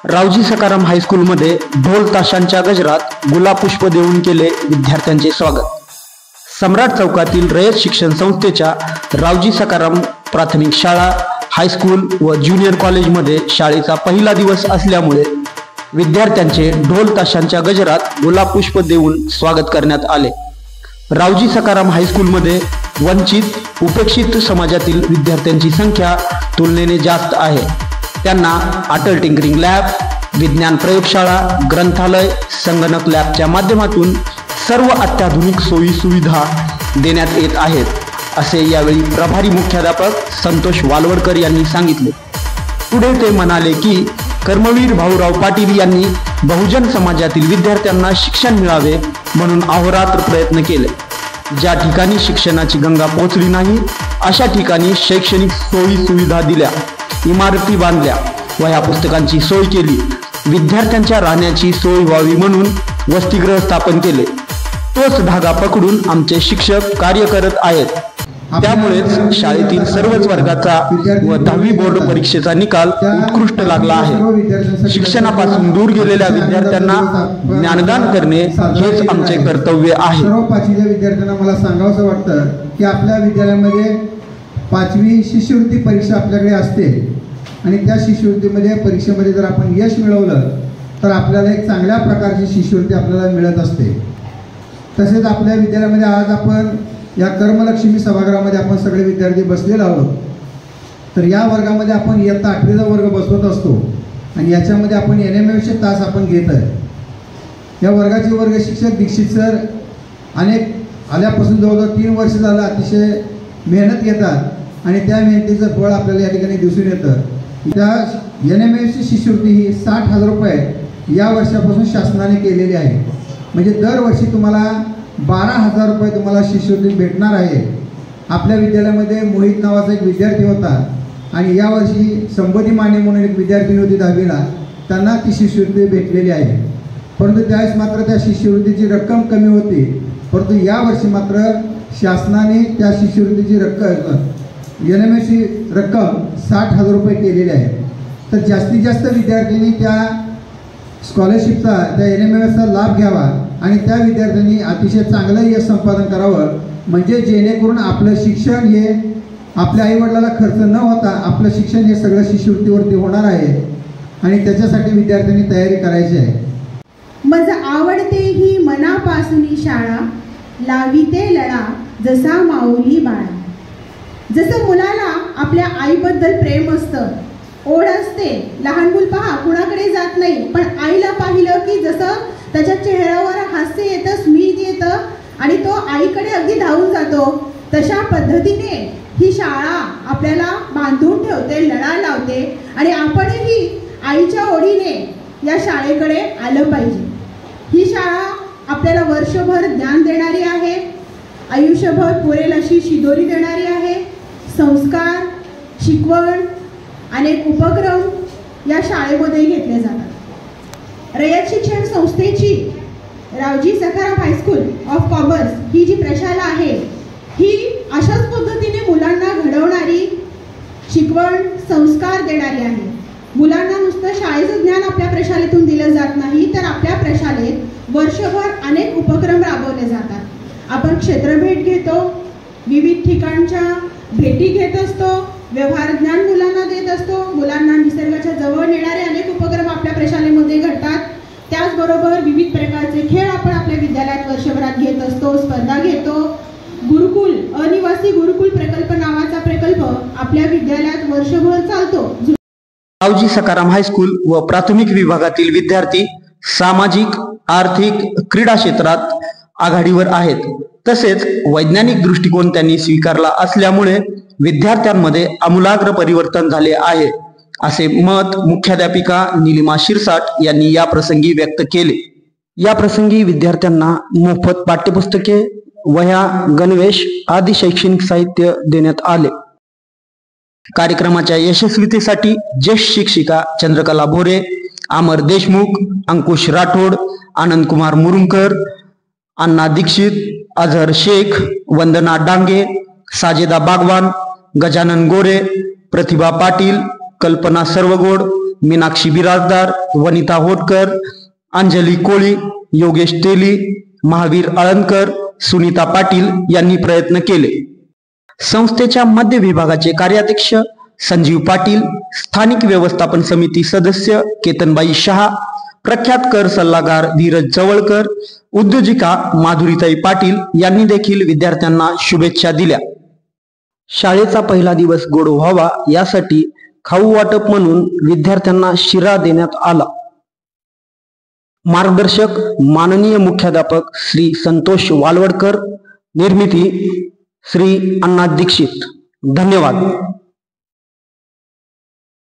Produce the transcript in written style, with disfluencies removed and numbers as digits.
रावजी सकाराम हायस्कूलमध्ये ढोल ताशांच्या गजरात गुलाब पुष्प देऊन केले विद्यार्थ्यांचे स्वागत। सम्राट चौकातील रयत शिक्षण संस्थेच्या रावजी सकाराम प्राथमिक शाळा, हायस्कूल व ज्युनियर कॉलेजमध्ये शाळेचा पहिला दिवस असल्यामुळे विद्यार्थ्यांचे ढोल ताशांच्या गजरात गुलाब पुष्प देऊन स्वागत करण्यात आले। रावजी सकाराम हायस्कूलमध्ये वंचित, उपेक्षित समाजातील विद्यार्थ्यांची संख्या तुलनेने जास्त आहे। त्यांना अटल टिंकरिंग लॅब, विज्ञान प्रयोगशाळा, ग्रंथालय, संगणक लॅबच्या माध्यमातून सर्व अत्याधुनिक सोयी सुविधा देण्यात येत आहेत, असे यावेळी प्रभारी मुख्याध्यापक संतोष वालवडकर यांनी सांगितले। पुढे ते म्हणाले की कर्मवीर भाऊराव पाटील यांनी बहुजन समाजातील विद्यार्थ्यांना शिक्षण मिळावे म्हणून अहोरात्र प्रयत्न केले। ज्या ठिकाणी शिक्षणाची गंगा पोहोचली नाही अशा ठिकाणी शैक्षणिक सोयी सुविधा दिल्या, इमारती बांधल्या, वह्या पुस्तकांची सोय केली, विद्यार्थ्यांच्या राहण्याची सोय व्हावी म्हणून वसतिगृह स्थापन केले। तोच धागा पकडून आमचे शिक्षक कार्य करत आहेत। त्यामुळेच शाळेतील सर्वच वर्गाचा व 10वी बोर्ड परीक्षेचा निकाल उत्कृष्ट लागला आहे। शिक्षणापासून दूर गेलेल्या विद्यार्थ्यांना ज्ञानदान करणे हेच आमचे कर्तव्य आहे। सर्व 5वीच्या विद्यार्थ्यांना मला सांगावंसं वाटतं की आपल्या विद्यालयामध्ये 5वी शिष्यवृत्ती परीक्षा आपल्याकडे असते आणि त्या शिष्यवृत्तीमध्ये परीक्षेमध्ये जर आपण यश मिळवलं तर आपल्याला एक चांगल्या प्रकारची शिष्यवृत्ती आपल्याला मिळत असते। तसेच आपल्या विद्यालयामध्ये आज आपण या कर्मलक्ष्मी सभागृहामध्ये आपण सगळे विद्यार्थी बसलेलो आहोत। तर या वर्गामध्ये आपण इयत्ता 8वीचा वर्ग बसवत असतो आणि याच्यामध्ये आपण NMMचे तास आपण घेत आहे। या वर्गाचे वर्ग शिक्षक दीक्षित सर अनेक आल्यापासून जवळजवळ 3 वर्ष झालं अतिशय मेहनत घेतात आणि त्या मेहनतीचं फळ आपल्याला या ठिकाणी दिसून येतं। त्या NMMची शिष्यवृत्ती ही 60,000 रुपये या वर्षापासून शासनाने केलेली आहे। म्हणजे दरवर्षी तुम्हाला 12,000 रुपये तुम्हाला शिष्यवृत्ती भेटणार आहे। आपल्या विद्यालयामध्ये मोहित नावाचा एक विद्यार्थी होता आणि यावर्षी संबोधी माने म्हणून एक विद्यार्थिनी होती 10वीला, त्यांना ती शिष्यवृत्ती भेटलेली आहे। परंतु त्यावेळेस मात्र त्या शिष्यवृत्तीची रक्कम कमी होती, परंतु यावर्षी मात्र शासनाने त्या शिष्यवृत्तीची रक्कम NMMची रक्कम 60,000 रुपये केलेली आहे। तर जास्तीत जास्त विद्यार्थ्यांनी त्या स्कॉलरशिपचा, त्या NMMचा लाभ घ्यावा आणि त्या विद्यार्थ्यांनी अतिशय चांगलं यश संपादन करावं, म्हणजे जेणेकरून आपलं शिक्षण हे आपल्या आईवडिलाला खर्च न होता आपलं शिक्षण हे सगळं शिष्यवृत्तीवरती होणार आहे आणि त्याच्यासाठी विद्यार्थ्यांनी तयारी करायची आहे। मज आवडते ही मनापासून शाळा, लाविते लळा जसा माऊली बाळा। जसं मुलाला आपल्या आईबद्दल प्रेम असतं, ओढ असते, लहान मूल पहा कुणाकडे जात नाही, पण आईला पाहिलं की जसं त्याच्या चेहऱ्यावर हास्य येतं, स्मित येतं आणि तो आईकडे अगदी धावून जातो, तशा पद्धतीने ही शाळा आपल्याला बांधून ठेवते, लळा लावते आणि आपणही आईच्या ओढीने या शाळेकडे आलं पाहिजे। ही शाळा आपल्याला वर्षभर ज्ञान देणारी आहे, आयुष्यभर पुरेल अशी शिदोरी देणारी आहे। संस्कार, शिकवण, अनेक उपक्रम या शाळेमध्ये घेतले जातात। रयत शिक्षण संस्थेची Raoji Sakharam high school of commerce ही जी प्रशाला आहे ही अशाच पद्धतीने मुलांना घडवणारी, शिकवण, संस्कार देणारी आहे। मुलांना नुसतं शाळेचं ज्ञान आपल्या प्रशालेतून दिलं जात नाही, तर आपल्या प्रशालेत वर्षभर अनेक उपक्रम राबवले जातात। आपण क्षेत्रभेट घेतो, विविध ठिकाणच्या भेटी घेत असतो, व्यवहार ज्ञान मुलांना देत असतो, मुलांना निसर्गाच्या जवळ नेणारे अनेक उपक्रम आपल्या प्रशालेमध्ये घडतात। त्याचबरोबर विविध प्रकारचे खेळ आपण आपल्या विद्यालयात वर्षभरात घेत असतो, स्पर्धा घेतो। गुरुकुल, अनिवासी गुरुकुल प्रकल्प नावाचा प्रकल्प आपल्या विद्यालयात वर्षभर चालतो। रावजी सकाराम हायस्कूल व प्राथमिक विभागातील विद्यार्थी सामाजिक, आर्थिक, क्रीडा क्षेत्रात आघाडीवर आहेत। तसेच वैज्ञानिक दृष्टिकोन त्यांनी स्वीकारला असल्यामुळे विद्यार्थ्यांमध्ये आमूलाग्र परिवर्तन झाले आहे, असे मत मुख्याध्यापिका निलिमा शिरसाट यांनी या प्रसंगी व्यक्त केले। या प्रसंगी विद्यार्थ्यांना मोफत पाठ्यपुस्तके, वह्या, गणवेश आदी शैक्षणिक साहित्य देण्यात आले। कार्यक्रमाच्या यशस्वीतेसाठी ज्येष्ठ शिक्षिका चंद्रकला भोरे, अमर देशमुख, अंकुश राठोड, आनंद कुमार मुरुमकर, अन्ना दीक्षित, अझहर शेख, वंदना डांगे, साजेदा बागवान, गजानन गोरे, प्रतिभा पाटील, कल्पना सर्वगोड, मीनाक्षी बिराजदार, वनिता होटकर, अंजली कोळी, योगेश तेली, महावीर आळंदकर, सुनीता पाटील यांनी प्रयत्न केले. संस्थेच्या मध्य विभागाचे कार्याध्यक्ष संजीव पाटील, स्थानिक व्यवस्थापन समिती सदस्य केतनबाई शहा, प्रख्यात कर सल्लागार धीरज जवळकर, उद्योजिका माधुरीताई पाटील यांनी देखील विद्यार्थ्यांना शुभेच्छा दिल्या. शाळेचा पहिला दिवस गोड व्हावा यासाठी खाऊ वाटप म्हणून विद्यार्थ्यांना शिरा देण्यात आला. मार्गदर्शक माननीय मुख्याध्यापक श्री संतोष वालवडकर, निर्मिती श्री अण्णा दीक्षित. धन्यवाद.